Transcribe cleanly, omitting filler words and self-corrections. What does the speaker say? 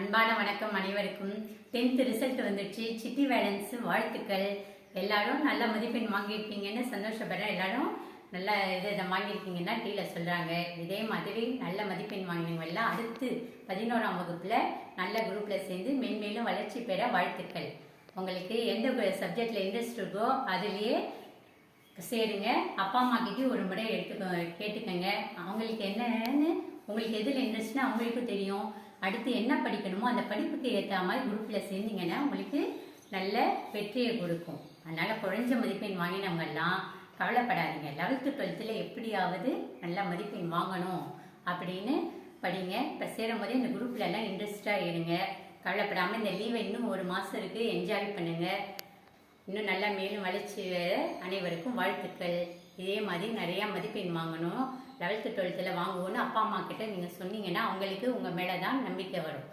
அன்பான வணக்கம் அனைவருக்கும். 10th ரிசல்ட் வந்துடுச்சு. சிட்டி வேலன்ஸ் வாழ்த்துக்கள். எல்லாரும் நல்ல மதிப்பெண் வாங்கியிருப்பீங்கன்னு சந்தோஷப்படுறேன். எல்லாரும் நல்ல இதை வாங்கியிருக்கீங்கன்னா டீல சொல்கிறாங்க. இதே மாதிரி நல்ல மதிப்பெண் வாங்கினவங்க எல்லாம் அடுத்து 11ஆம் வகுப்பில் நல்ல குரூப்பில் சேர்ந்து மென்மேலும் வளர்ச்சி பெற வாழ்த்துக்கள். உங்களுக்கு எந்த சப்ஜெக்டில் இன்ட்ரெஸ்ட் இருக்கோ அதுலேயே சேருங்க. அப்பா அம்மா கிட்டே ஒரு முறை கேட்டுக்கோங்க. அவங்களுக்கு என்னன்னு உங்களுக்கு எதில் இன்ட்ரெஸ்ட்னா அவங்களுக்கும் தெரியும். அடுத்து என்ன படிக்கணுமோ அந்த படிப்புக்கு ஏற்ற மாதிரி குரூப்பில் சேர்ந்தீங்கன்னா உங்களுக்கு நல்ல வெற்றியை கொடுக்கும். அதனால் குறைஞ்ச மதிப்பெண் வாங்கினவங்கெல்லாம் கவலைப்படாதீங்க. 11th 12th எப்படியாவது நல்ல மதிப்பெண் வாங்கணும் அப்படின்னு படிங்க. இப்போ சேரும் போதே இந்த குரூப்ல எல்லாம் இன்ட்ரெஸ்டாக இருங்க. கவலைப்படாமல் இந்த லீவை இன்னும் ஒரு மாதம் இருக்குது, என்ஜாய் பண்ணுங்கள். இன்னும் நல்லா மேலும் வளர்ச்சி அனைவருக்கும் வாழ்த்துக்கள். இதே மாதிரி நிறையா மதிப்பெண் வாங்கணும். 11th 12th வாங்குவோன்னு அப்பா அம்மா கிட்ட நீங்கள் சொன்னீங்கன்னா அவங்களுக்கு உங்கள் மேலே தான் நம்பிக்கை வரும்.